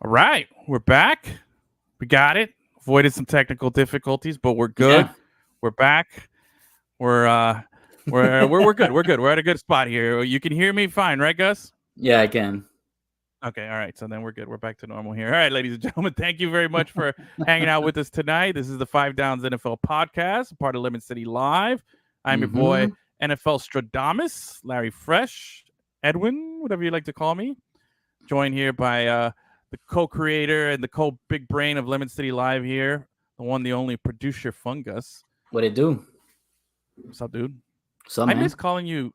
All right, we're back. We got it. Avoided some technical difficulties, but we're good. Yeah. We're back. We're uh we're good. We're good. We're at a good spot here. You can hear me fine, right, Gus? Yeah, I can. Okay, all right. So then we're good. We're back to normal here. All right, ladies and gentlemen, thank you very much for hanging out with us tonight. This is the Five Downs NFL podcast, part of Lemon City Live. I'm your boy, Mm-hmm. NFL Stradamus, Larry Fresh, Edwin, whatever you like to call me. Joined here by the co-creator and the co-big brain of Lemon City Live here, the one, the only producer Fungus. What it do? What's up, dude? So, I man. miss calling you.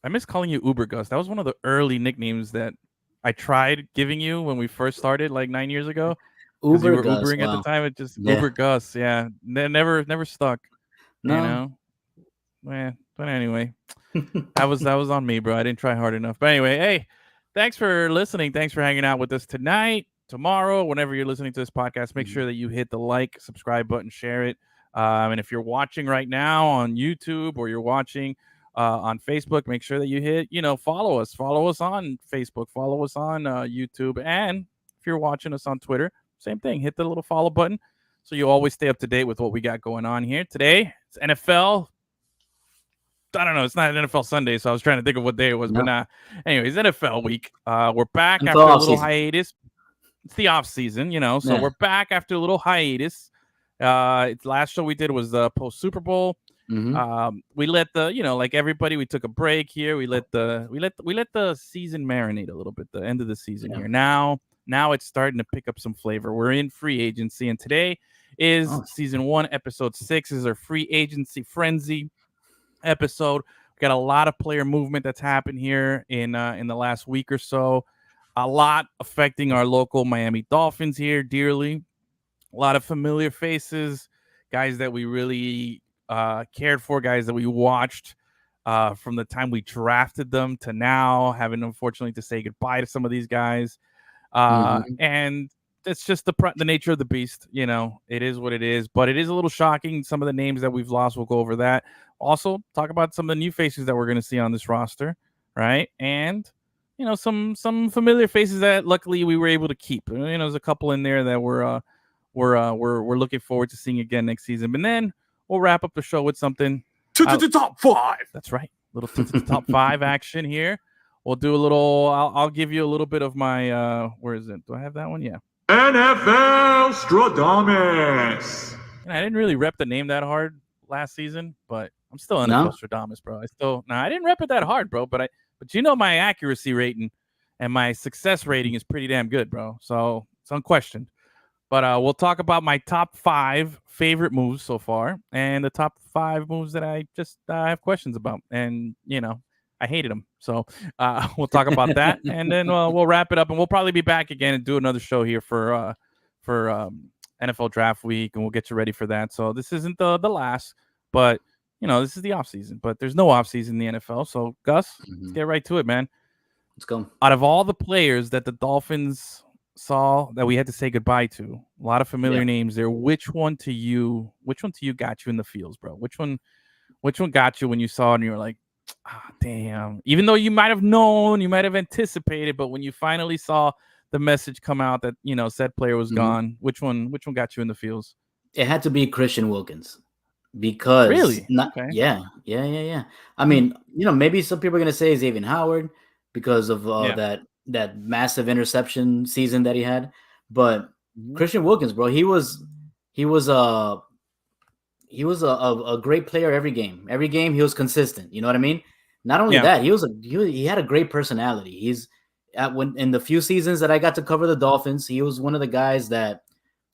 I miss calling you Uber Gus. That was one of the early nicknames that I tried giving you when we first started, like 9 years ago, because you Uber were Gus. Ubering at the Wow. time. It just Yeah. Uber Gus. Yeah, never stuck. You No. know. But anyway, that was on me, bro. I didn't try hard enough. But anyway, hey, thanks for listening. Thanks for hanging out with us tonight, tomorrow, whenever you're listening to this podcast. Make sure that you hit the like, subscribe button, share it. And if you're watching right now on YouTube or you're watching on Facebook, make sure that you hit, follow us. Follow us on Facebook. Follow us on YouTube. And if you're watching us on Twitter, same thing. Hit the little follow button so you always stay up to date with what we got going on here. Today, it's NFL. I don't know. It's not an NFL Sunday, so I was trying to think of what day it was, but No. nah. Anyways, NFL week. We're back NFL after a little offseason. hiatus. It's the off season, so Yeah. we're back after a little hiatus. Last show we did was post Super Bowl. Mm-hmm. We let the, like everybody, we took a break here. We let the season marinate a little bit. The end of the season here. Now it's starting to pick up some flavor. We're in free agency, and today is season 1, episode 6. Is our free agency frenzy episode. We got a lot of player movement that's happened here in the last week or so. A lot affecting our local Miami Dolphins here dearly. A lot of familiar faces, guys that we really cared for, guys that we watched from the time we drafted them to now, having unfortunately to say goodbye to some of these guys. And it's just the nature of the beast. It is what it is, but it is a little shocking. Some of the names that we've lost, we'll go over that. Also, talk about some of the new faces that we're going to see on this roster, right? And some familiar faces that luckily we were able to keep. There's a couple in there that we're looking forward to seeing again next season. And then we'll wrap up the show with something to the top 5. That's right, little to the top 5 action here. We'll do a little. I'll give you a little bit of my. Where is it? Do I have that one? Yeah. NFL Stradamus. And I didn't really rep the name that hard last season, but I'm still NFL Stradamus, bro. I didn't rep it that hard, bro. But my accuracy rating and my success rating is pretty damn good, bro. So it's unquestioned. But we'll talk about my top 5 favorite moves so far, and the top 5 moves that I just have questions about, and I hated them. So we'll talk about that, and then we'll wrap it up, and we'll probably be back again and do another show here for NFL Draft Week, and we'll get you ready for that. So this isn't the last, but this is the off season. But there's no off season in the NFL. So Gus, let's get right to it, man. Let's go. Out of all the players that the Dolphins saw that we had to say goodbye to, a lot of familiar names there. Which one to you got you in the feels, bro? Which one got you when you saw it and you were like, damn, even though you might have known, you might have anticipated, but when you finally saw the message come out that said player was gone, which one got you in the feels? It had to be Christian Wilkins, because really, yeah. I mean, maybe some people are gonna say Xavier Howard because of that massive interception season that he had, but Christian Wilkins, bro, he was a great player every game. Every game he was consistent. You know what I mean? Not only that, he had a great personality. He's in the few seasons that I got to cover the Dolphins, he was one of the guys that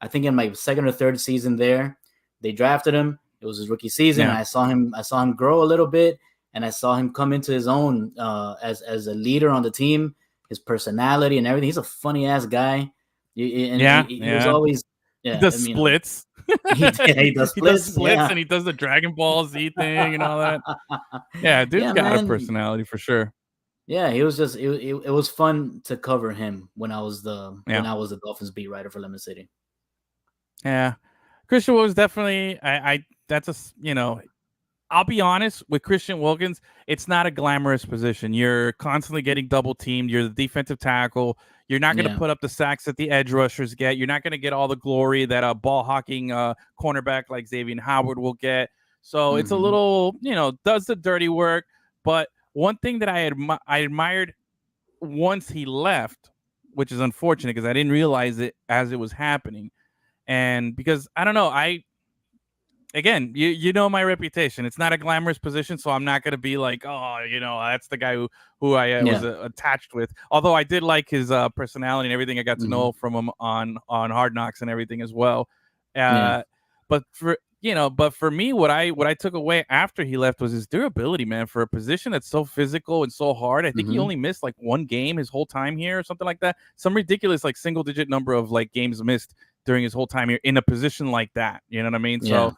I think in my second or third season there, they drafted him. It was his rookie season. And I saw him grow a little bit, and I saw him come into his own as a leader on the team. His personality and everything. He's a funny ass guy. He was always he does splits. He does splits, and he does the Dragon Ball Z thing and all that. Yeah, dude's got a personality for sure. Yeah, he was just it was fun to cover him when I was the Dolphins beat writer for Lemon City. Yeah, Christian was definitely that's a I'll be honest with Christian Wilkins, it's not a glamorous position. You're constantly getting double teamed. You're the defensive tackle. You're not going to put up the sacks that the edge rushers get. You're not going to get all the glory that a ball hawking cornerback like Xavier Howard will get. So it's a little, does the dirty work. But one thing that I admired once he left, which is unfortunate because I didn't realize it as it was happening. And because I don't know, again, you know my reputation. It's not a glamorous position, so I'm not going to be like, oh, that's the guy who I was attached with. Although I did like his personality and everything I got to know from him on Hard Knocks and everything as well. But for me, what I took away after he left was his durability, man. For a position that's so physical and so hard, I think he only missed like one game his whole time here or something like that. Some ridiculous like single digit number of like games missed during his whole time here in a position like that. You know what I mean? So.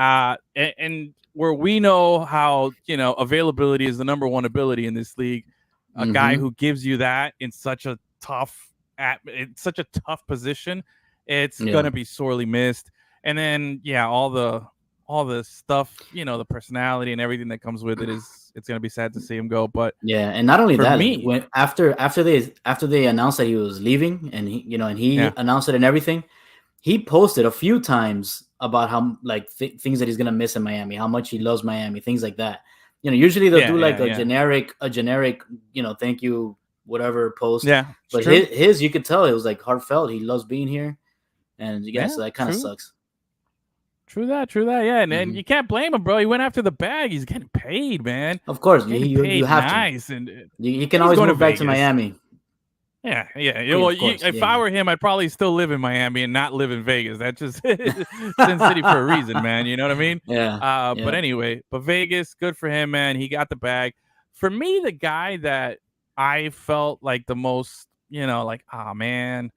And where we know how, availability is the number one ability in this league, a guy who gives you that in such a tough position, it's going to be sorely missed. And then, all the stuff, the personality and everything that comes with it's going to be sad to see him go. But and not only that, when after they announced that he was leaving and he announced it and everything, he posted a few times about how like things that he's gonna miss in Miami, how much he loves Miami, things like that. Usually they'll do like a generic, thank you, whatever post. Yeah, but his you could tell it was like heartfelt. He loves being here, and so that kind of sucks. True that. Yeah, and you can't blame him, bro. He went after the bag. He's getting paid, man. Of course, you have to. And you can always go back to Miami. Yeah. Well, if I were him, I'd probably still live in Miami and not live in Vegas. That's just Sin City for a reason, man. You know what I mean? Yeah. But anyway, Vegas, good for him, man. He got the bag. For me, the guy that I felt like the most, like, oh man,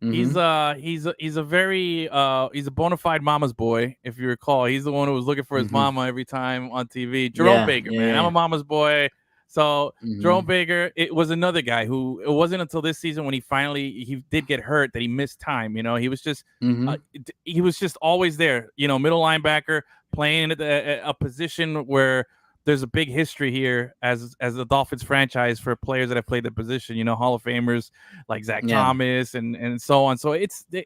he's a very he's a bona fide mama's boy. If you recall, he's the one who was looking for his mama every time on TV. Jerome Baker, man. I'm a mama's boy. So Jerome Baker, it was another guy who it wasn't until this season when he did get hurt that he missed time. He was just he was just always there. Middle linebacker playing at a position where there's a big history here as the Dolphins franchise for players that have played the position. Hall of Famers like Zach Thomas and so on. So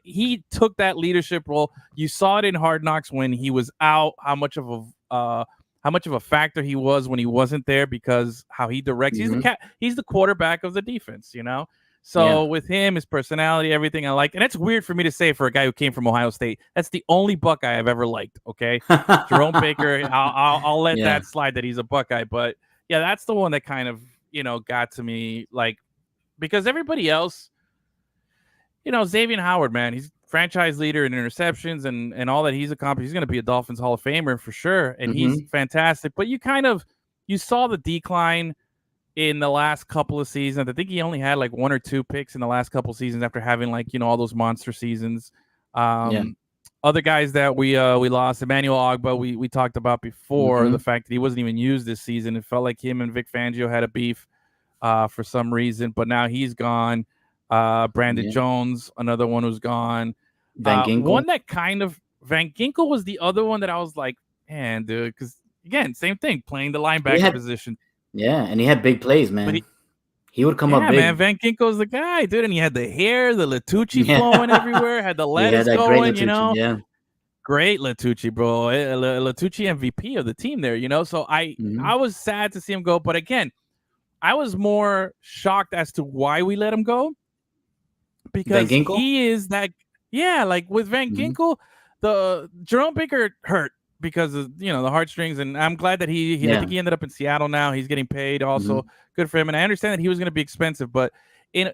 he took that leadership role. You saw it in Hard Knocks when he was out. How much of a factor he was when he wasn't there because how he directs. He's the quarterback of the defense, So with him, his personality, everything I like. And that's weird for me to say for a guy who came from Ohio State. That's the only Buckeye I've ever liked, okay? Jerome Baker, I'll let that slide that he's a Buckeye. But, that's the one that kind of, got to me, like, because everybody else, Xavier Howard, man, he's franchise leader in interceptions and all that he's accomplished. He's going to be a Dolphins Hall of Famer for sure. And he's fantastic. But you saw the decline in the last couple of seasons. I think he only had like one or two picks in the last couple of seasons after having like, all those monster seasons. Other guys that we lost, Emmanuel Ogba, we talked about before, the fact that he wasn't even used this season. It felt like him and Vic Fangio had a beef for some reason, but now he's gone. Brandon Jones, another one who's gone. Van Ginkel. One that Van Ginkel was the other one that I was like, man, dude, because again, same thing, playing the linebacker position. Yeah, and he had big plays, man. But he would come up big. Man, Van Ginkel's the guy, dude, and he had the hair, the Latucci flowing everywhere, had the lettuce going, Great Latucci, bro. Latucci MVP of the team there, So I was sad to see him go, but again, I was more shocked as to why we let him go. Because he is that, like with Van Ginkel, the Jerome Baker hurt because of the heartstrings, and I'm glad that I think he ended up in Seattle now. He's getting paid, also good for him. And I understand that he was going to be expensive, but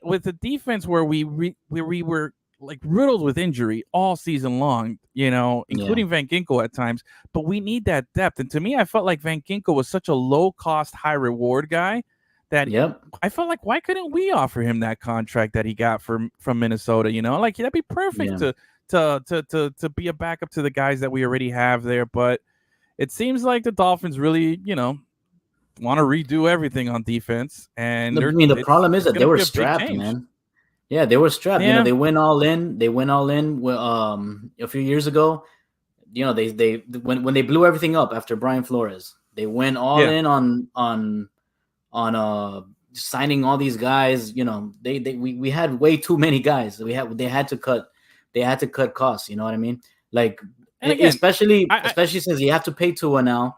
with the defense where we were like riddled with injury all season long, including Van Ginkel at times, but we need that depth. And to me, I felt like Van Ginkel was such a low cost, high reward guy. That I felt like, why couldn't we offer him that contract that he got from Minnesota? Like that'd be perfect to be a backup to the guys that we already have there. But it seems like the Dolphins really, want to redo everything on defense. And the problem is that they were strapped, man. Yeah, they were strapped. They went all in. They went all in a few years ago. they when they blew everything up after Brian Flores, they went all in on signing all these guys. We had way too many guys. They had to cut costs. You know what I mean? Like, and again, especially since you have to pay Tua now.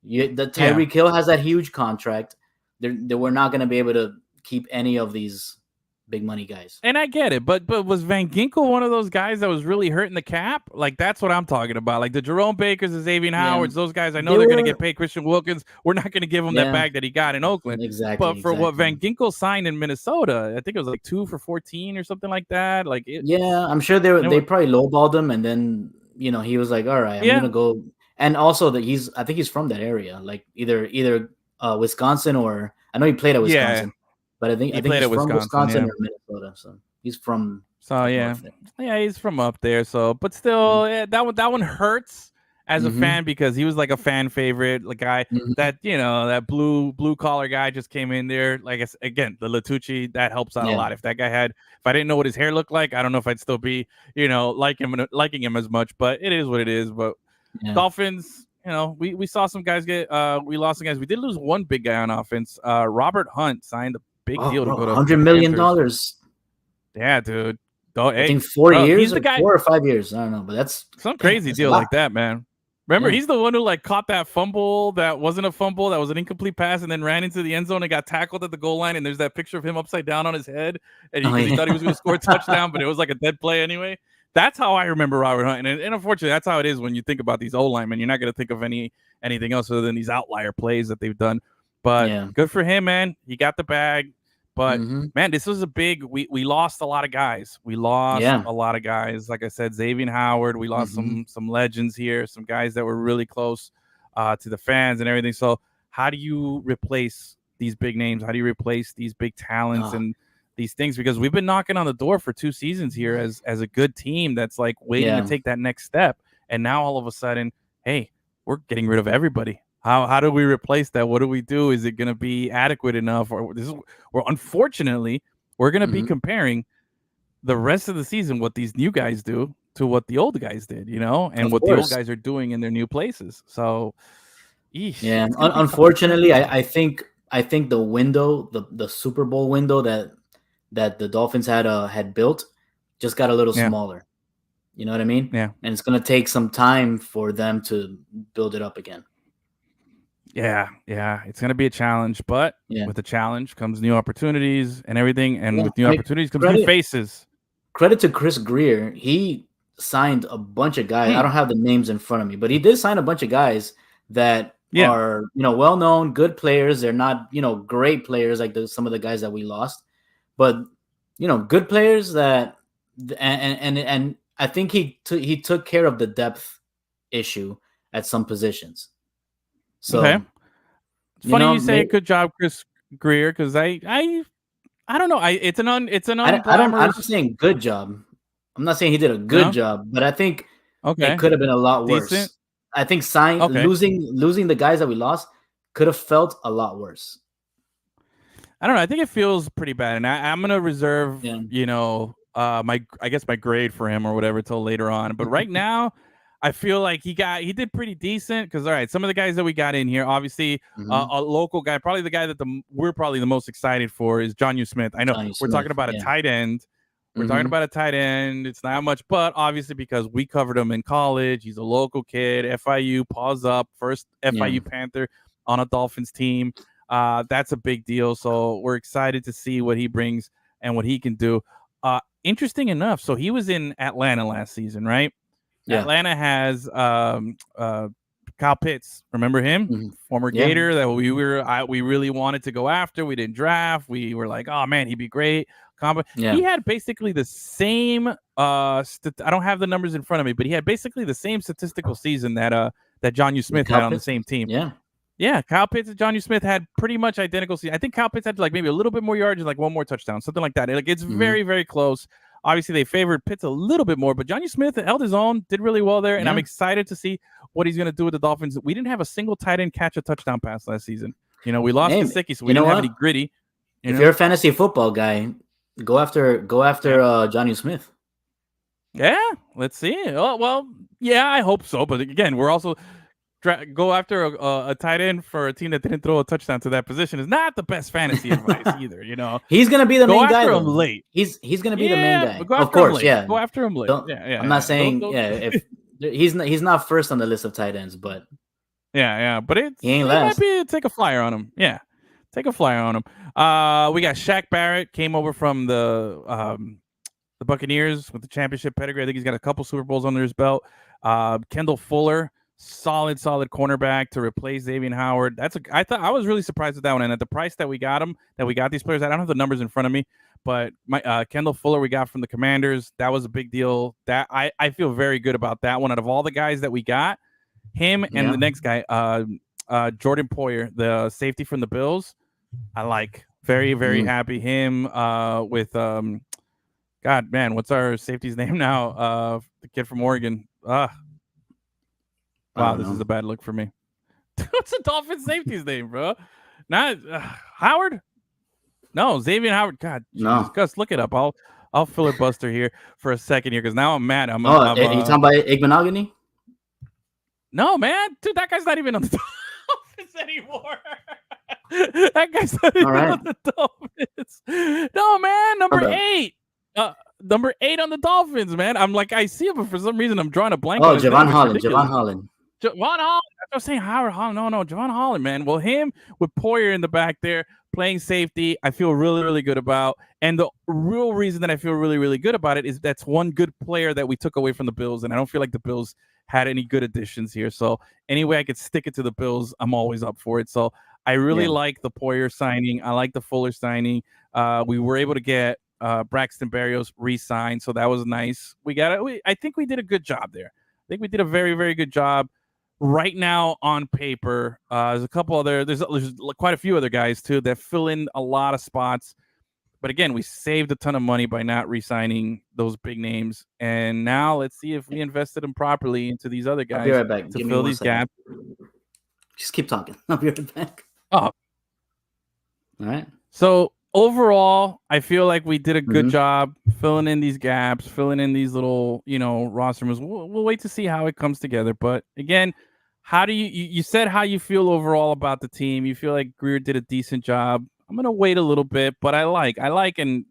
The Tyreek Hill has that huge contract. They were not going to be able to keep any of these big money guys. And I get it, but was Van Ginkel one of those guys that was really hurting the cap? Like, that's what I'm talking about. Like the Jerome Bakers, the Xavier Howards, those guys. I know they're going to get paid. Christian Wilkins, we're not going to give him that bag that he got in Oakland. Exactly. But for what Van Ginkel signed in Minnesota, I think it was like 2 for $14 or something like that. Like, I'm sure they probably lowballed him, and then he was like, all right, I'm gonna go. And also that I think he's from that area, like either Wisconsin, or I know he played at Wisconsin. Yeah. But I think he's from Wisconsin or Minnesota, so he's from. So he's from up there. So, but still, that one hurts as a fan, because he was like a fan favorite, like guy that that blue collar guy just came in there. Like again, the Latucci, that helps out a lot. If I didn't know what his hair looked like, I don't know if I'd still be liking him as much. But it is what it is. But Dolphins. We saw some guys we lost some guys. We did lose one big guy on offense. Robert Hunt signed a big deal to go to $100 million. Yeah, dude. I think 4 years, he's the guy, 4 or 5 years. I don't know, but that's some crazy deal like that, man. Remember, he's the one who like caught that fumble that wasn't a fumble, that was an incomplete pass, and then ran into the end zone and got tackled at the goal line. And there's that picture of him upside down on his head, and he thought he was going to score a touchdown, but it was like a dead play anyway. That's how I remember Robert Hunt, and unfortunately, that's how it is when you think about these O-linemen. You're not going to think of anything else other than these outlier plays that they've done. But good for him, man. He got the bag. But man, this was a big. We lost a lot of guys. We lost a lot of guys. Like I said, Xavier Howard. We lost some legends here. Some guys that were really close to the fans and everything. So how do you replace these big names? How do you replace these big talents and these things? Because we've been knocking on the door for 2 seasons here as a good team that's like waiting to take that next step. And now all of a sudden, hey, we're getting rid of everybody. How do we replace that? What do we do? Is it going to be adequate enough? Or unfortunately, we're going to be comparing the rest of the season, what these new guys do, to what the old guys did, and what the old guys are doing in their new places. So, unfortunately, I think the window, the Super Bowl window that the Dolphins had built, just got a little smaller. You know what I mean? Yeah. And it's going to take some time for them to build it up again. Yeah, it's going to be a challenge, but with the challenge comes new opportunities and everything, and with new opportunities comes new faces. Credit to Chris Greer. He signed a bunch of guys. I don't have the names in front of me, but he did sign a bunch of guys that are, well-known, good players. They're not, great players like some of the guys that we lost, but, good players that, and I think he took care of the depth issue at some positions. So, it's funny you say good job, Chris Greer, because I don't know. It's an unglamorous. I'm not saying good job. I'm not saying he did a good job, but I think it could have been a lot worse. Decent. I think losing the guys that we lost could have felt a lot worse. I don't know. I think it feels pretty bad, and I'm gonna reserve, my grade for him or whatever till later on. But right now, I feel like he did pretty decent, because all right, some of the guys that we got in here, obviously a local guy, probably the guy that we're probably the most excited for is Jonnu Smith. I know we're talking about a tight end. We're talking about a tight end. It's not much, but obviously because we covered him in college, he's a local kid, FIU, paws up, first FIU Panther on a Dolphins team. That's a big deal. So we're excited to see what he brings and what he can do. Interesting enough, so he was in Atlanta last season, right? Yeah. Atlanta has Kyle Pitts. Remember him? Former Gator that we really wanted to go after. We didn't draft. We were like, oh man, he'd be great. He had basically the same I don't have the numbers in front of me, but he had basically the same statistical season that Jonnu Smith had on the same team. Yeah, Kyle Pitts and Jonnu Smith had pretty much identical season. I think Kyle Pitts had like maybe a little bit more yards and like one more touchdown, something like that. It's very, very close. Obviously, they favored Pitts a little bit more, but Jonnu Smith held his own, did really well there, and I'm excited to see what he's going to do with the Dolphins. We didn't have a single tight end catch a touchdown pass last season. We lost Gesicki, so we didn't have any gritty. If you're a fantasy football guy, go after Jonnu Smith. Yeah, let's see. Oh, well, yeah, I hope so. But again, we're also go after a tight end for a team that didn't throw a touchdown to that position is not the best fantasy advice either. He's gonna be the go main guy after him though. late. He's gonna be the main Yeah, guy. but go Of after him course, late. yeah. Go after him late. Don't, Yeah. I'm not saying Don't. if he's not first on the list of tight ends, but Yeah, but he ain't it might last. be take a flyer on him. Yeah, take a flyer on him. We got Shaq Barrett came over from the Buccaneers with the championship pedigree. I think he's got a couple Super Bowls under his belt. Kendall Fuller, solid cornerback to replace Xavier Howard. I was really surprised with that one, and at the price that we got these players. I don't have the numbers in front of me, but my Kendall Fuller we got from the Commanders. That was a big deal. That I feel very good about that one. Out of all the guys that we got, him and the next guy, Jordan Poyer, the safety from the Bills, I like. Very happy. Him with God, man, what's our safety's name now? The kid from Oregon. Wow, this is a bad look for me. What's the Dolphin safety's name, bro? Not Howard? No, Xavier Howard. God, Jesus. Gus, look it up. I'll filibuster here for a second here because now I'm mad. Are you talking about Igbenogany? No, man, dude, that guy's not even on the Dolphins anymore. That guy's not even on the Dolphins. No, man, number 8. Number 8 on the Dolphins, man. I'm like, I see him, but for some reason I'm drawing a blank. Oh, Javon Holland. Javon Holland. I was saying Howard Holland. No, Javon Holland, man. Well, him with Poyer in the back there playing safety, I feel really good about. And the real reason that I feel really good about it is that's one good player that we took away from the Bills, and I don't feel like the Bills had any good additions here. So any way I could stick it to the Bills, I'm always up for it. So I really like the Poyer signing. I like the Fuller signing. We were able to get Braxton Berrios re-signed, so that was nice. I think we did a good job there. I think we did a very good job. Right now on paper, there's a couple other, there's quite a few other guys too that fill in a lot of spots. But again, we saved a ton of money by not re-signing those big names, and now let's see if we invested them properly into these other guys. I'll be right back. To fill these gaps. Just keep talking. I'll be right back. Oh, all right. So overall, I feel like we did a good job filling in these gaps, filling in these little, roster moves. We'll wait to see how it comes together. But again, how do you said how you feel overall about the team? You feel like Greer did a decent job. I'm gonna wait a little bit, but I like, and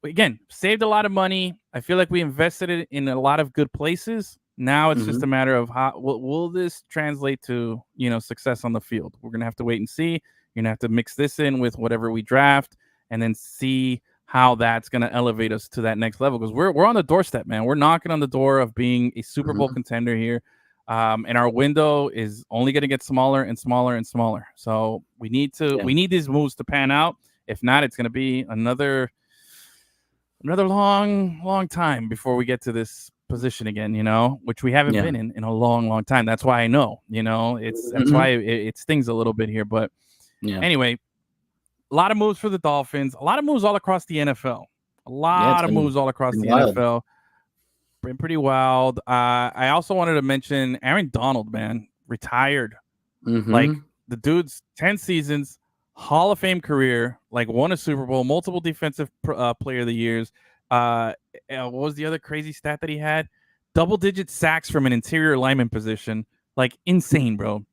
again, saved a lot of money. I feel like we invested it in a lot of good places. Now it's just a matter of how will this translate to success on the field. We're gonna have to wait and see. You're gonna have to mix this in with whatever we draft, and then see how that's gonna elevate us to that next level. Because we're on the doorstep, man. We're knocking on the door of being a Super Bowl contender here. And our window is only going to get smaller and smaller and smaller. So we need these moves to pan out. If not, it's going to be another long time before we get to this position again, which we haven't been in a long time. That's why I know, that's why it stings a little bit here. But anyway, a lot of moves for the Dolphins, a lot of moves all across the NFL, NFL. Been pretty wild. I also wanted to mention Aaron Donald, man, retired. Like the dude's 10 seasons, Hall of Fame career, like won a Super Bowl, multiple defensive player of the years. What was the other crazy stat that he had? Double-digit sacks from an interior lineman position. Like insane, bro.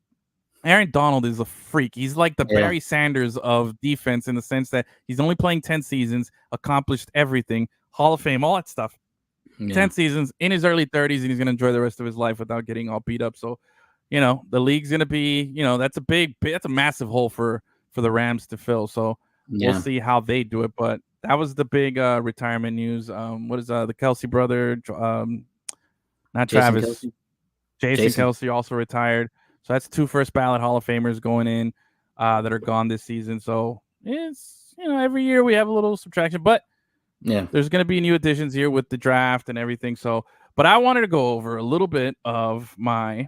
Aaron Donald is a freak. He's like the Barry Sanders of defense in the sense that he's only playing 10 seasons, accomplished everything, Hall of Fame, all that stuff. 10 seasons in his early 30s, and he's going to enjoy the rest of his life without getting all beat up. So, the league's going to be, that's a massive hole for the Rams to fill. So we'll see how they do it. But that was the big retirement news. What is the Kelsey brother? Not Travis. Jason Kelsey also retired. So that's 2 first ballot Hall of Famers going in that are gone this season. So it's, every year we have a little subtraction, but there's going to be new additions here with the draft and everything. So, but I wanted to go over a little bit of my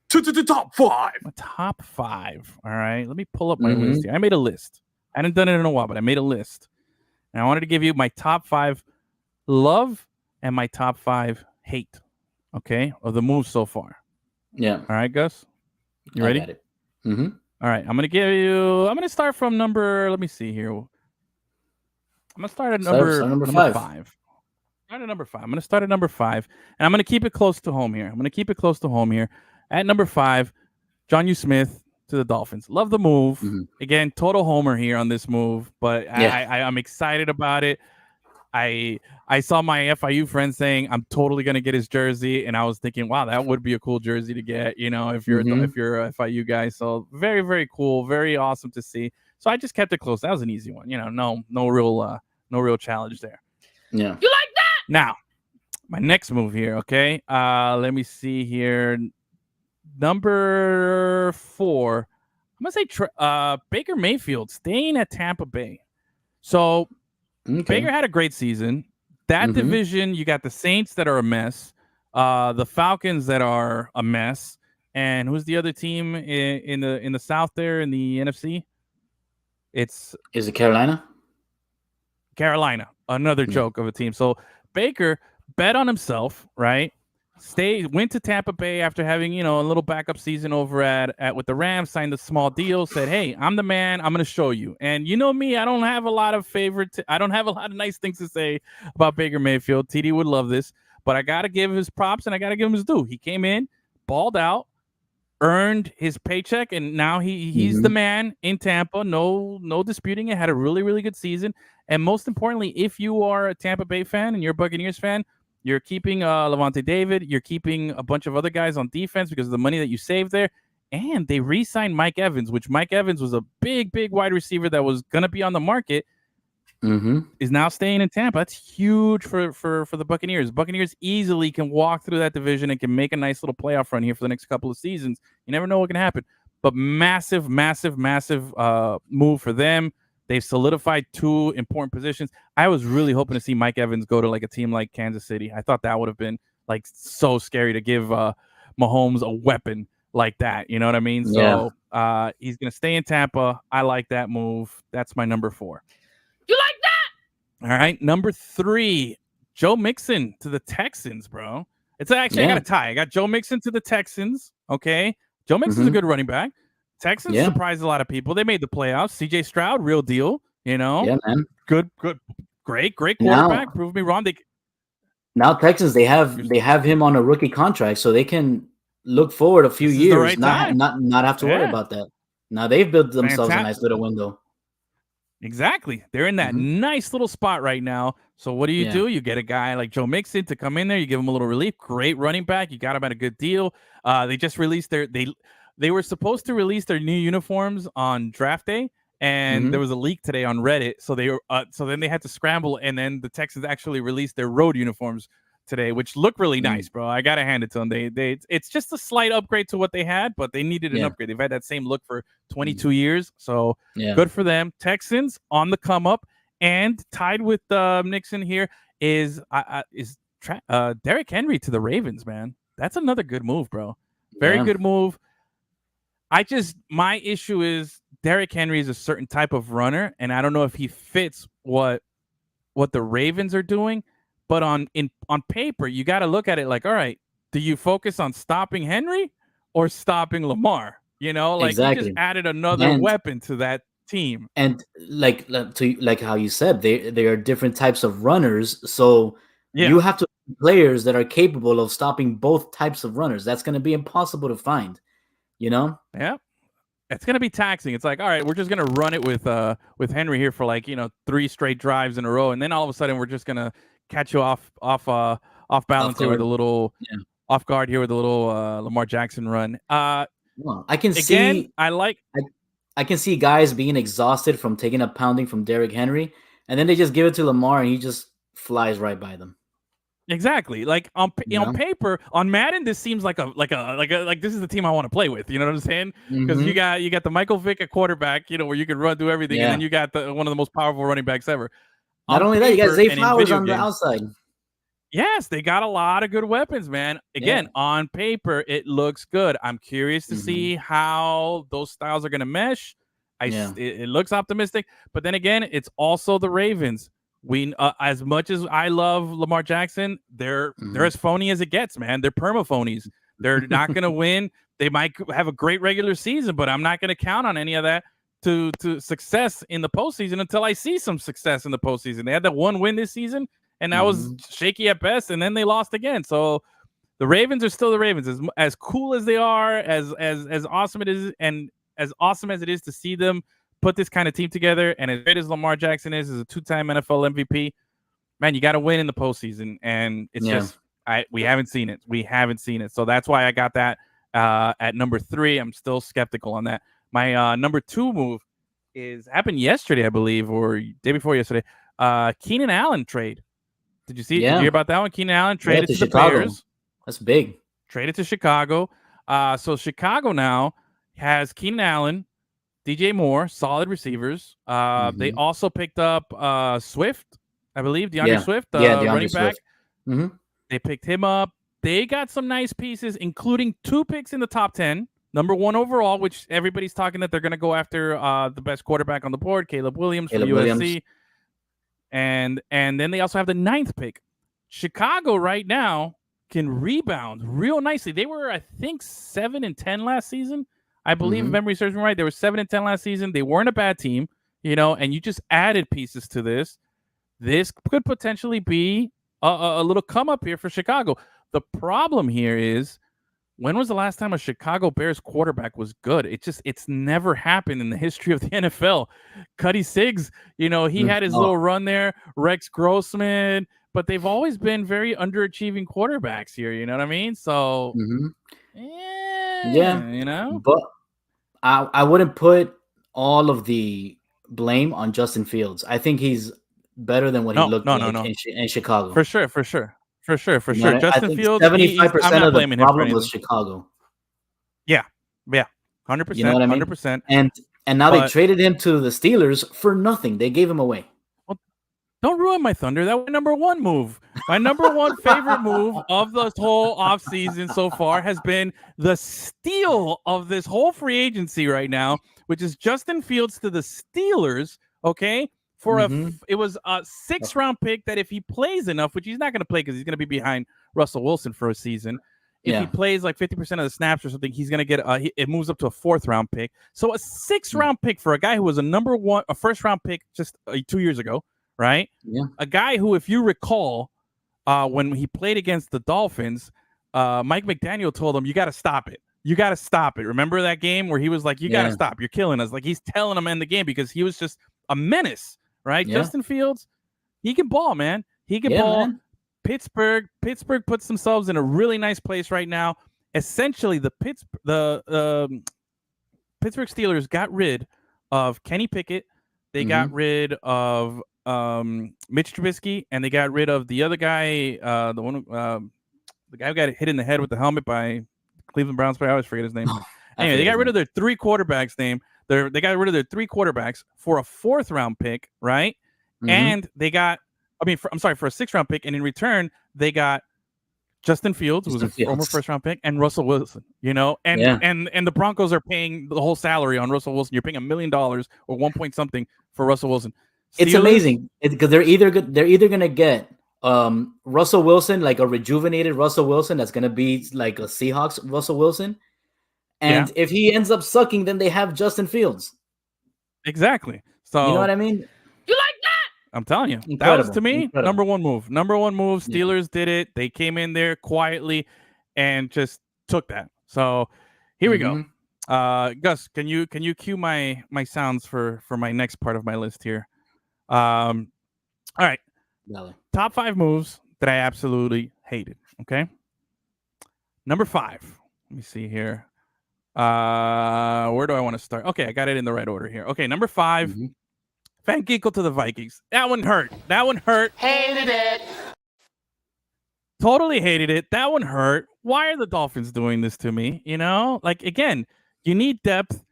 top 5. My top 5. All right. Let me pull up my list here. I made a list. I hadn't done it in a while, but I made a list. And I wanted to give you my top 5 love and my top 5 hate. Okay. Of the moves so far. Yeah. All right, Gus. You ready? All right. I'm going to start from let me see here. I'm going to start at number 5. Start at number 5. I'm going to start at number 5, and I'm going to keep it close to home here. At number 5, John Smith to the Dolphins. Love the move. Mm-hmm. Again, total homer here on this move, but Yeah. I'm excited about it. I saw my FIU friend saying I'm totally gonna get his jersey, and I was thinking, wow, that would be a cool jersey to get. You know, if you're a FIU guy, so very, very cool, very awesome to see. So I just kept it close. That was an easy one. You know, no real challenge there. Yeah. You like that? Now, my next move here. Okay, let me see here. Number 4. I'm gonna say Baker Mayfield staying at Tampa Bay. So. Okay. Baker had a great season. That division, you got the Saints that are a mess, the Falcons that are a mess, and who's the other team in the South there in the NFC? Is it Carolina? Carolina, another joke of a team. So Baker bet on himself, right? Went to Tampa Bay after having, a little backup season over at with the Rams, signed a small deal, said, hey, I'm the man, I'm going to show you. And you know me, I don't have a lot of nice things to say about Baker Mayfield. TD would love this, but I got to give his props and I got to give him his due. He came in, balled out, earned his paycheck, and now he's the man in Tampa. No disputing it. Had a really, really good season. And most importantly, if you are a Tampa Bay fan and you're a Buccaneers fan, you're keeping Levante David. You're keeping a bunch of other guys on defense because of the money that you saved there. And they re-signed Mike Evans, which Mike Evans was a big, big wide receiver that was going to be on the market. Is now staying in Tampa. That's huge for the Buccaneers. Buccaneers easily can walk through that division and can make a nice little playoff run here for the next couple of seasons. You never know what can happen. But massive, massive, massive move for them. They've solidified 2 important positions. I was really hoping to see Mike Evans go to like a team like Kansas City. I thought that would have been like so scary to give Mahomes a weapon like that. You know what I mean? Yeah. So he's going to stay in Tampa. I like that move. That's my number 4. You like that? All right. Number 3, Joe Mixon to the Texans, bro. It's actually, I got a tie. I got Joe Mixon to the Texans. Okay. Joe Mixon's a good running back. Texans surprised a lot of people. They made the playoffs. CJ Stroud, real deal. Yeah, man. Good, great quarterback. Prove me wrong. Now Texans, they have him on a rookie contract, so they can look forward a few years, not have to worry about that. Now they've built themselves a nice little window. Exactly. They're in that nice little spot right now. So what do? You get a guy like Joe Mixon to come in there. You give him a little relief. Great running back. You got him at a good deal. They just released they were supposed to release their new uniforms on draft day, and there was a leak today on Reddit. So then they had to scramble, and then the Texans actually released their road uniforms today, which look really nice, bro. I gotta hand it to them. It's just a slight upgrade to what they had, but they needed an upgrade. They've had that same look for 22 years, so good for them. Texans on the come up, and tied with Nixon here is Derrick Henry to the Ravens, man. That's another good move, bro. Very good move. My issue is Derrick Henry is a certain type of runner, and I don't know if he fits what the Ravens are doing. But on paper, you got to look at it like, all right, do you focus on stopping Henry or stopping Lamar? You just added another weapon to that team. And like how you said, they are different types of runners, so you have to have players that are capable of stopping both types of runners. That's going to be impossible to find. Yeah, it's gonna be taxing. It's like, all right, we're just gonna run it with Henry here for 3 straight drives in a row, and then all of a sudden we're just gonna catch you off balance here with a little off guard here with a little Lamar Jackson run. I can see guys being exhausted from taking a pounding from Derrick Henry, and then they just give it to Lamar, and he just flies right by them. Exactly. Like on paper, on Madden, this seems like this is the team I want to play with. You know what I'm saying? Because you got the Michael Vick at quarterback, where you can do everything, and then you got one of the most powerful running backs ever. Not only that, you got Zay Flowers on the outside. Yes, they got a lot of good weapons, man. Again, on paper, it looks good. I'm curious to see how those styles are going to mesh. It looks optimistic, but then again, it's also the Ravens. We as much as I love Lamar Jackson, they're as phony as it gets, man. They're perma-phonies. They're not going to win. They might have a great regular season, but I'm not going to count on any of that to success in the postseason until I see some success in the postseason. They had that one win this season, and that was shaky at best, and then they lost again. So the Ravens are still the Ravens. As cool as they are, as awesome it is, and as awesome as it is to see them put this kind of team together, and as great as Lamar Jackson is as a 2-time NFL MVP, man, you got to win in the postseason, and it's just we haven't seen it. We haven't seen it. So that's why I got that at number 3. I'm still skeptical on that. My number 2 move happened yesterday, I believe, or day before yesterday. Keenan Allen trade. Did you see? Yeah. Did you hear about that one? Keenan Allen traded to the Chicago. Bears. That's big. Traded to Chicago. So Chicago now has Keenan Allen, DJ Moore, solid receivers. They also picked up Swift, I believe, DeAndre Swift, running back. Mm-hmm. They picked him up. They got some nice pieces, including 2 picks in the top 10. Number 1 overall, which everybody's talking that they're going to go after the best quarterback on the board, Caleb Williams from USC. And then they also have the 9th pick. Chicago right now can rebound real nicely. They were, I think, 7-10 last season. I believe, if memory serves me right, they were 7-10 last season. They weren't a bad team, and you just added pieces to this. This could potentially be a little come up here for Chicago. The problem here is, when was the last time a Chicago Bears quarterback was good? It's never happened in the history of the NFL. Cuddy Siggs, he had his little run there. Rex Grossman, but they've always been very underachieving quarterbacks here. You know what I mean? So, But I wouldn't put all of the blame on Justin Fields. I think he's better than what he looked like in Chicago. For sure. Justin Fields, 75% of the problem was Chicago. Yeah, 100%. You know what I mean? 100%. And now they traded him to the Steelers for nothing. They gave him away. Well, don't ruin my thunder. That was my number 1 move. My number 1 favorite move of this whole offseason so far has been the steal of this whole free agency right now, which is Justin Fields to the Steelers. Okay. It was a 6th round pick that if he plays enough, which he's not going to play because he's going to be behind Russell Wilson for a season. If he plays like 50% of the snaps or something, he's going to get it moves up to a 4th round pick. So a 6th round pick for a guy who was a 1st round pick just 2 years ago, right? Yeah. A guy who, if you recall, when he played against the Dolphins, Mike McDaniel told him, "You got to stop it. You got to stop it." Remember that game where he was like, "You got to stop. You're killing us." Like, he's telling him in the game because he was just a menace. Right, Justin Fields, he can ball, man. He can ball. Man. Pittsburgh puts themselves in a really nice place right now. Essentially, the Pittsburgh Steelers got rid of Kenny Pickett. They got rid of Mitch Trubisky, and they got rid of the other guy, the guy who got hit in the head with the helmet by Cleveland Browns player. I always forget his name. Anyway, they got rid of their 3 quarterbacks. They got rid of their 3 quarterbacks for a 4th round pick, right? And they got, for a 6th round pick, and in return they got Justin Fields, who was a former 1st round pick, and Russell Wilson. And the Broncos are paying the whole salary on Russell Wilson. You're paying $1 million or 1 point something for Russell Wilson. It's amazing because they're either gonna get Russell Wilson, like a rejuvenated Russell Wilson, that's gonna be like a Seahawks Russell Wilson. And if he ends up sucking, then they have Justin Fields. Exactly. So you know what I mean? You like that? I'm telling you. Incredible. That was, to me, number 1 move. Number 1 move. Steelers did it. They came in there quietly and just took that. So here we go. Gus, can you cue my sounds for my next part of my list here? All right. Top 5 moves that I absolutely hated. Okay. Number 5. Let me see here. Where do I want to start? Okay, I got it in the right order here. Okay, number 5, Van Ginkel to the Vikings. That one hurt. Hated it. Totally hated it. That one hurt. Why are the Dolphins doing this to me? Like, again, you need depth.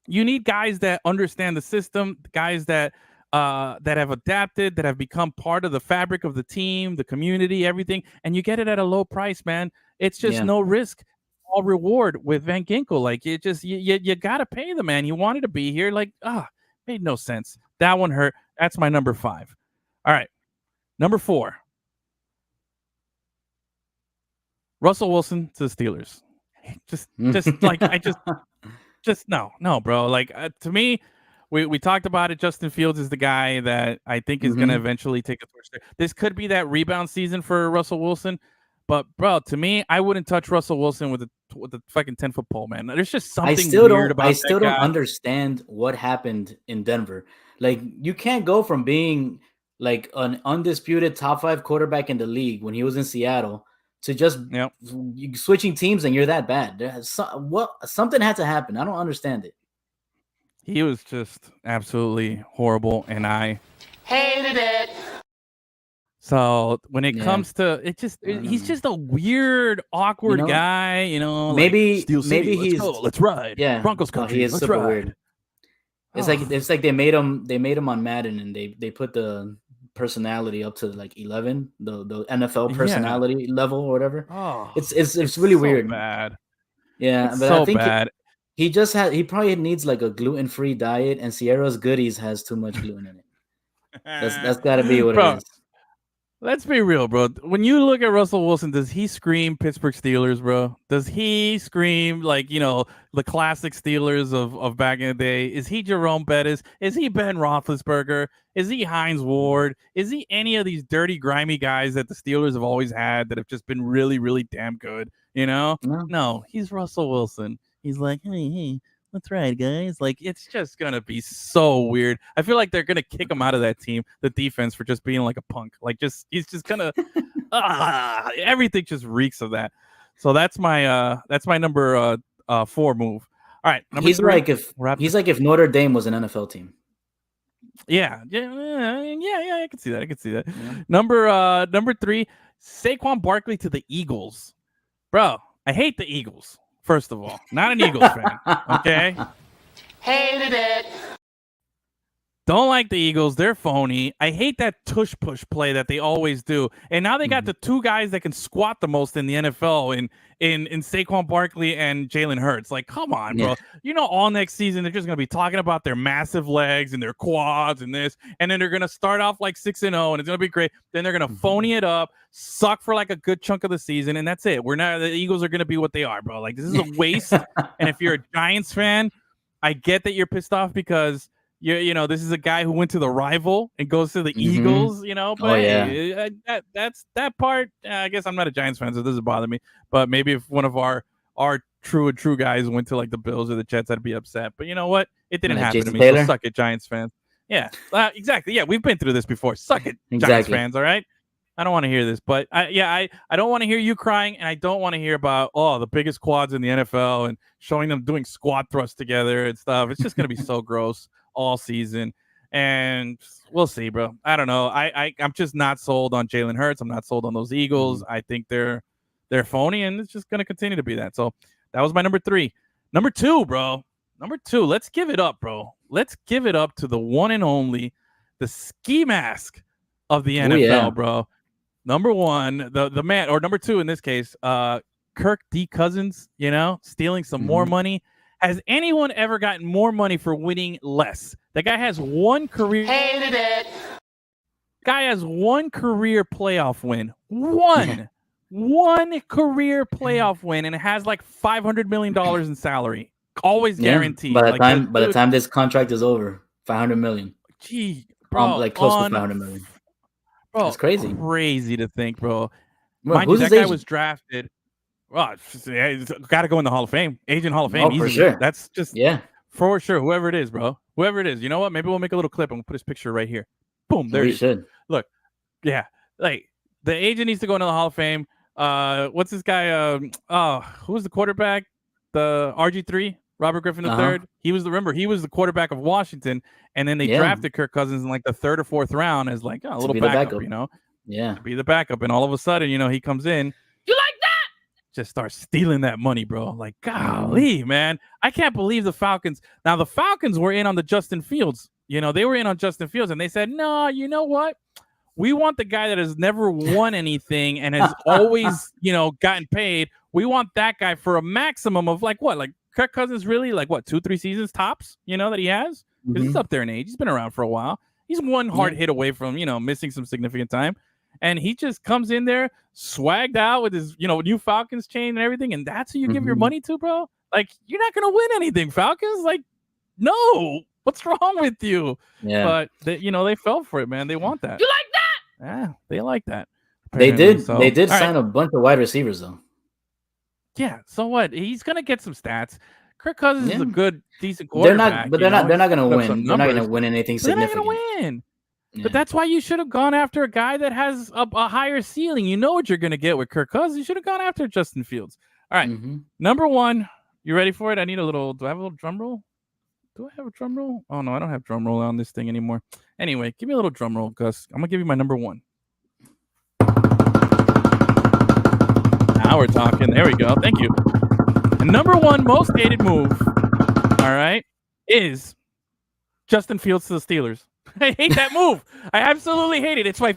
You need guys that understand the system, guys that have adapted, that have become part of the fabric of the team, the community, everything, and you get it at a low price, man. It's just no risk. All reward with Van Ginkel. Like, you gotta pay the man. He wanted to be here. Like, made no sense. That one hurt. That's my number 5. All right, number 4. Russell Wilson to the Steelers. Just like I just no, bro. Like, to me, we talked about it. Justin Fields is the guy that I think is going to eventually take a torch there. This could be that rebound season for Russell Wilson. But, bro, to me, I wouldn't touch Russell Wilson with a fucking 10-foot pole, man. There's just something weird about that guy. I still don't understand what happened in Denver. Like, you can't go from being like an undisputed top 5 quarterback in the league when he was in Seattle to just switching teams and you're that bad. Something had to happen. I don't understand it. He was just absolutely horrible, and I hated it. So when it comes to it, he's just a weird, awkward guy. Maybe like, Steel City, maybe let's ride. Yeah, Broncos country. He is let's super ride. weird. It's like they made him on Madden, and they put the personality up to like 11, the NFL personality level or whatever. It's really so weird. Bad. Yeah, it's but so I think bad. He probably needs like a gluten-free diet, and Sierra's Goodies has too much gluten in it. That's got to be what it is. Let's be real, bro. When you look at Russell Wilson, does he scream Pittsburgh Steelers, bro? Does he scream like, the classic Steelers of back in the day? Is he Jerome Bettis? Is he Ben Roethlisberger? Is he Hines Ward? Is he any of these dirty, grimy guys that the Steelers have always had that have just been really, really damn good? No, he's Russell Wilson. He's like, hey, that's right, guys. Like, it's just going to be so weird. I feel like they're going to kick him out of that team, the defense, for just being like a punk. Like, he's just going to, everything just reeks of that. So that's my number 4 move. All right. He's 3. like if Notre Dame was an NFL team. Yeah. I can see that. Yeah. Number 3, Saquon Barkley to the Eagles. Bro, I hate the Eagles. First of all, not an Eagles fan, okay? Hated it. Don't like the Eagles. They're phony. I hate that tush-push play that they always do. And now they got the 2 guys that can squat the most in the NFL in Saquon Barkley and Jalen Hurts. Like, come on, bro. All next season, they're just going to be talking about their massive legs and their quads and this. And then they're going to start off like 6-0, and it's going to be great. Then they're going to phony it up, suck for like a good chunk of the season, and that's it. The Eagles are going to be what they are, bro. Like, this is a waste. And if you're a Giants fan, I get that you're pissed off because this is a guy who went to the rival and goes to the Eagles, but that's that part. I guess I'm not a Giants fan, so it doesn't bother me. But maybe if one of our true guys went to like the Bills or the Jets, I'd be upset. But you know what? It didn't happen to me. So suck it, Giants fans. Yeah, exactly. Yeah, we've been through this before. Suck it, Giants fans. All right. I don't want to hear this, but I don't want to hear you crying, and I don't want to hear about the biggest quads in the NFL and showing them doing squat thrusts together and stuff. It's just gonna be so gross all season, and we'll see, bro. I don't know. I'm just not sold on Jalen Hurts. I'm not sold on those Eagles. I think they're phony, and it's just gonna continue to be that. So that was my number 3. Number 2, bro. Number 2. Let's give it up, bro. Let's give it up to the one and only, the ski mask of the NFL, bro. Number 1, the man, or number 2 in this case, Kirk D. Cousins, stealing some more money. Has anyone ever gotten more money for winning less? That guy has one career. Hated it. Guy has one career playoff win. One career playoff win, and it has like $500 million in salary. Always guaranteed. By the time this contract is over, $500 million. Gee, bro, like close to $500 million. Bro, that's crazy. Crazy to think, bro. Mind you, that guy was drafted. Well, got to go in the Hall of Fame. Agent Hall of Fame. For sure. That's just for sure. Whoever it is, bro. Whoever it is. You know what? Maybe we'll make a little clip and we'll put his picture right here. Boom. There he is. Look. Yeah. Like, the agent needs to go into the Hall of Fame. What's this guy? Who was the quarterback? The RG3? Robert Griffin III. He was the quarterback of Washington, and then they drafted Kirk Cousins in like the 3rd or 4th round as like a little backup, to be the backup. And all of a sudden, he comes in. You like that? Just starts stealing that money, bro. Like, golly, man. I can't believe the Falcons. Now, the Falcons were in on the Justin Fields. They were in on Justin Fields, and they said, no, you know what? We want the guy that has never won anything and has always, gotten paid. We want that guy for a maximum of like what? Like, Kirk Cousins really like what, 2-3 seasons tops, that he has? Because he's up there in age. He's been around for a while. He's one hard hit away from, missing some significant time. And he just comes in there, swagged out with his, new Falcons chain and everything. And that's who you give your money to, bro? Like, you're not going to win anything, Falcons. Like, no. What's wrong with you? Yeah, But they fell for it, man. They want that. You like that? Yeah, they like that. they Apparently. did. So, They did all right. sign a bunch of wide receivers though. Yeah. So what? He's gonna get some stats. Kirk Cousins is Yeah, a decent they're not. quarterback. But they're not. They're He's not gonna put up some win. They're not gonna numbers, win anything but they're not gonna significant. win. Yeah. But that's why you should have gone after a guy that has a higher ceiling. You know what you're gonna get with Kirk Cousins. You should have gone after Justin Fields. All right. Number one. You ready for it? I need a little. Do I have a little drum roll? Do I have a drum roll? Oh no, I don't have drum roll on this thing anymore. Anyway, give me a little drum roll, Gus. I'm gonna give you my number one. Now we're talking. There we go. Thank you. The number one most hated move, all right, is Justin Fields to the Steelers. I hate that move. I absolutely hate it. It's my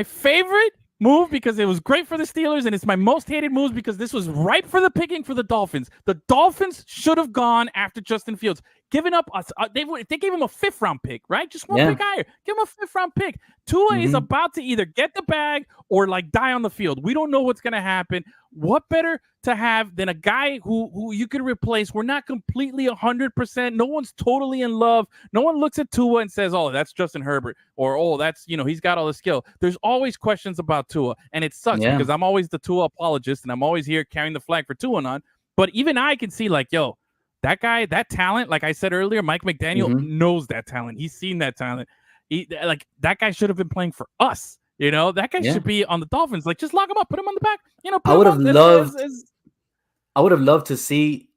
favorite move because it was great for the Steelers, and it's my most hated moves because this was ripe for the picking for the Dolphins. The Dolphins should have gone after Justin Fields, giving up us. They gave him a 5th round pick, right? Just one pick higher. Give him a 5th round pick. Tua is about to either get the bag or die on the field. We don't know what's going to happen. What better to have than a guy who you could replace? We're not completely 100%. No one's totally in love. No one looks at Tua and says, "Oh, that's Justin Herbert," or "Oh, that's he's got all the skill." There's always questions about Tua, and it sucks because I'm always the Tua apologist, and I'm always here carrying the flag for Tua on. But even I can see yo, that guy, that talent. Like I said earlier, Mike McDaniel knows that talent. He's seen that talent. That guy should have been playing for us. That guy should be on the Dolphins. Just lock him up, put him on the back. I would have loved. I would have loved to see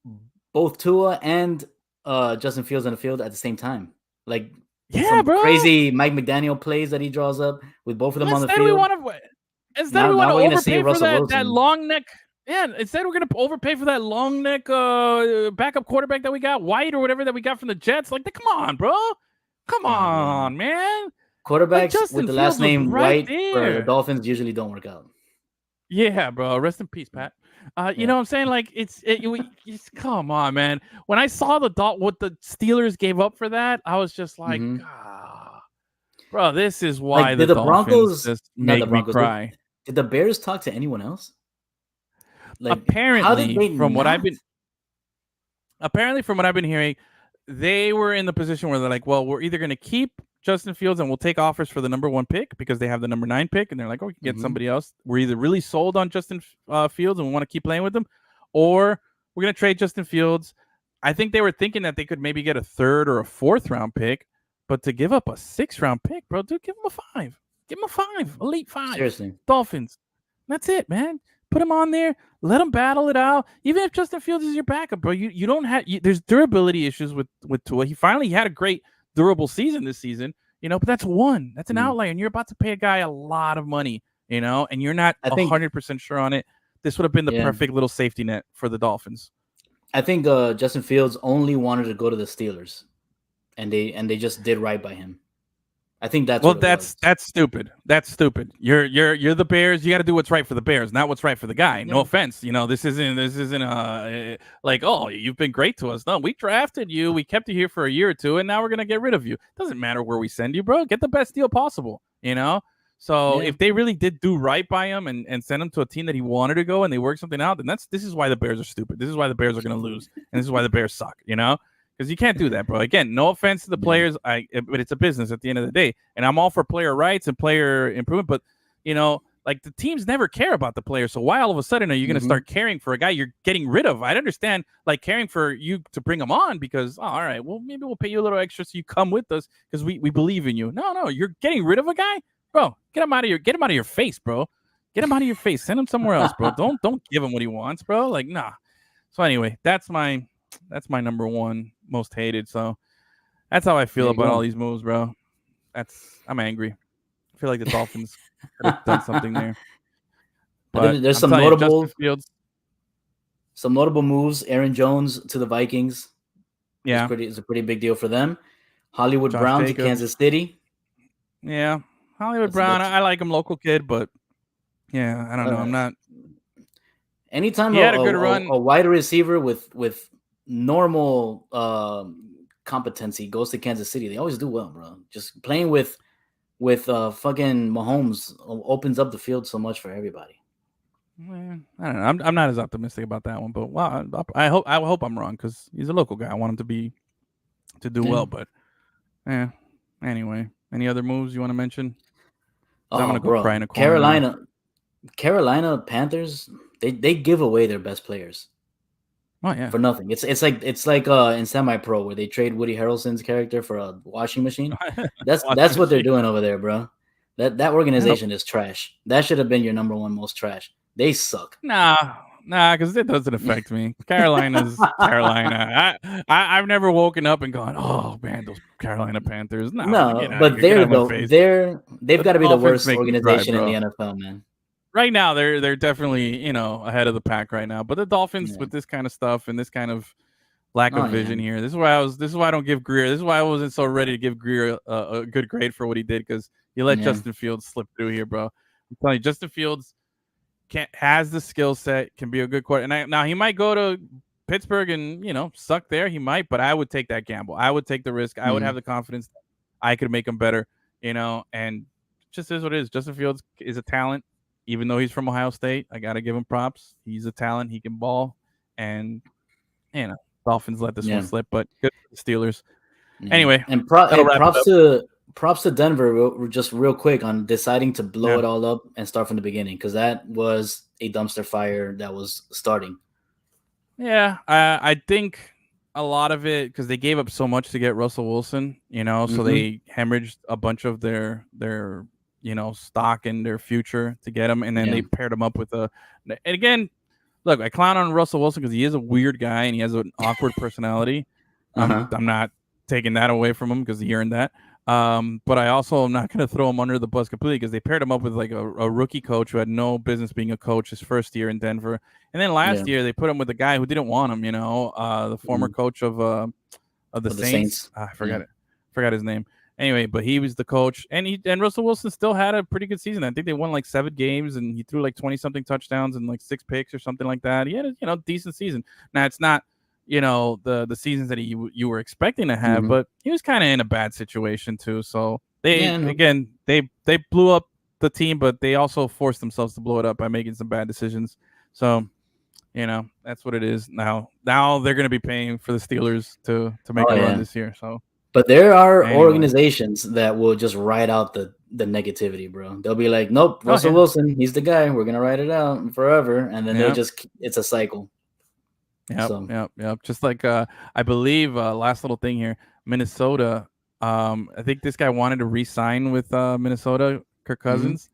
both Tua and Justin Fields on the field at the same time. Bro. Crazy Mike McDaniel plays that he draws up with both of them on the field. We want to overpay for that long neck. Yeah, instead we're gonna overpay for that long neck backup quarterback that we got, White or whatever that we got from the Jets. Come on, bro. Come on, man. Quarterbacks with the last name White for the Dolphins usually don't work out. Yeah, bro. Rest in peace, Pat. You know what I'm saying? It's come on, man. When I saw what the Steelers gave up for that, I was just like, bro, this is why the Broncos just make me cry. Did the Bears talk to anyone else? Apparently, from what I've been hearing, they were in the position where they're like, well, we're either going to keep Justin Fields and we'll take offers for the number 1 pick because they have the number 9 pick, and they're like, oh, we can get somebody else. We're either really sold on Justin Fields and we want to keep playing with him, or we're going to trade Justin Fields. I think they were thinking that they could maybe get a 3rd or a 4th round pick, but to give up a 6th round pick, bro, dude, give him a 5. Give him a 5, elite 5. Seriously. Dolphins. That's it, man. Put him on there. Let him battle it out. Even if Justin Fields is your backup, bro, you don't have. There's durability issues with Tua. He finally had a great durable season this season, but that's one. That's an outlier, and you're about to pay a guy a lot of money, and you're not 100% sure on it. This would have been the perfect little safety net for the Dolphins. I think Justin Fields only wanted to go to the Steelers, and they just did right by him. I think that's stupid. That's stupid. You're the Bears. You got to do what's right for the Bears, not what's right for the guy. No offense. This isn't oh, you've been great to us. No, we drafted you. We kept you here for a year or two, and now we're gonna get rid of you. Doesn't matter where we send you, bro. Get the best deal possible. So if they really did do right by him and send him to a team that he wanted to go and they worked something out, then this is why the Bears are stupid. This is why the Bears are gonna lose, and this is why the Bears suck. Because you can't do that, bro. Again, no offense to the players, but it's a business at the end of the day. And I'm all for player rights and player improvement, but, the teams never care about the player. So why all of a sudden are you going to start caring for a guy you're getting rid of? I understand, caring for you to bring him on because, all right, well, maybe we'll pay you a little extra so you come with us because we believe in you. No, you're getting rid of a guy? Bro, get him out of your face, bro. Get him out of your face. Send him somewhere else, bro. Don't give him what he wants, bro. Nah. So anyway, that's my number 1 most hated. So that's how I feel about all these moves, bro. I'm angry. I feel like the Dolphins could have done something there. But there's some notable moves. Aaron Jones to the Vikings. Yeah, it's a pretty big deal for them. Hollywood Brown to Kansas City. Yeah, Hollywood Brown. I like him, local kid, but yeah, I don't know. I'm not. Anytime he had a good run, a wide receiver with normal competency goes to Kansas City, they always do well, bro. Just playing with fucking Mahomes opens up the field so much for everybody. I don't know. I'm not as optimistic about that one, but well, I hope I'm wrong because he's a local guy. I want him to do well, but anyway, any other moves you want to mention? I'm Oh, gonna go cry in bro, a corner now. Carolina Panthers, they give away their best players. Oh yeah, for nothing. It's like in semi-pro where they trade Woody Harrelson's character for a washing machine. That's what they're doing over there, bro. That organization is trash. That should have been your number one most trash. They suck. Nah, because it doesn't affect me. Carolina's Carolina. I've never woken up and gone, oh man, those Carolina Panthers. No, get out of But here. Get out of my face. they've The got to be the Dolphins worst make me cry, organization in bro. the NFL, man. Right now, they're definitely ahead of the pack right now. But the Dolphins with this kind of stuff and this kind of lack of vision here. This is why I don't give Greer. This is why I wasn't so ready to give Greer a good grade for what he did because he let Justin Fields slip through here, bro. I'm telling you, Justin Fields has the skill set, can be a good quarterback. Now he might go to Pittsburgh and suck there. He might, but I would take that gamble. I would take the risk. I would have the confidence that I could make him better. And just is what it is. Justin Fields is a talent, even though he's from Ohio State. I gotta give him props. He's a talent. He can ball, and Dolphins let this one slip, but good for the Steelers. Anyway, and props to Denver just real quick on deciding to blow it all up and start from the beginning because that was a dumpster fire that was starting. Yeah, I think a lot of it because they gave up so much to get Russell Wilson, so they hemorrhaged a bunch of their stock and their future to get him, and then they paired him up with and again, look, I clown on Russell Wilson because he is a weird guy and he has an awkward personality. I'm not taking that away from him because he earned that. But I also am not going to throw him under the bus completely because they paired him up with like a rookie coach who had no business being a coach his first year in Denver. And then last year they put him with a guy who didn't want him, the former coach of the Saints. I forgot his name. Anyway, but he was the coach, and Russell Wilson still had a pretty good season. I think they won like 7 games, and he threw like 20-something touchdowns and like 6 picks or something like that. He had a decent season. Now it's not the seasons that you were expecting to have, but he was kind of in a bad situation too. So they blew up the team, but they also forced themselves to blow it up by making some bad decisions. So that's what it is now. Now they're going to be paying for the Steelers to make a run this year. So. But there are organizations that will just ride out the negativity, bro. They'll be like, nope, Russell Wilson, he's the guy. We're going to ride it out forever. And then it's a cycle. Yep. Just like I believe last little thing here, Minnesota. I think this guy wanted to re-sign with Minnesota, Kirk Cousins,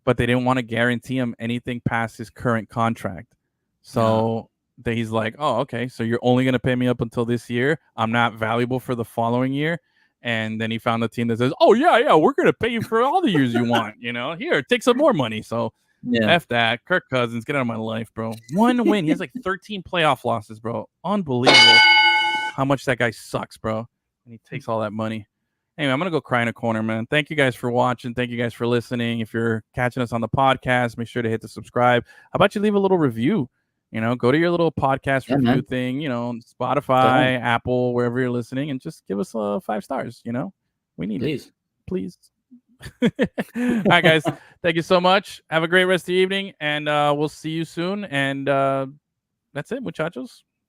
but they didn't want to guarantee him anything past his current contract. So he's like, oh, okay, so you're only going to pay me up until this year. I'm not valuable for the following year. And then he found a team that says, oh, yeah, we're going to pay you for all the years you want. Here, take some more money. So F that. Kirk Cousins, get out of my life, bro. 1 win. He has like 13 playoff losses, bro. Unbelievable how much that guy sucks, bro. And he takes all that money. Anyway, I'm going to go cry in a corner, man. Thank you guys for watching. Thank you guys for listening. If you're catching us on the podcast, make sure to hit the subscribe. How about you leave a little review? Go to your little podcast review thing, Spotify, Apple, wherever you're listening, and just give us 5 stars. We need it. Please. All right, guys. Thank you so much. Have a great rest of the evening, and we'll see you soon. And that's it, muchachos.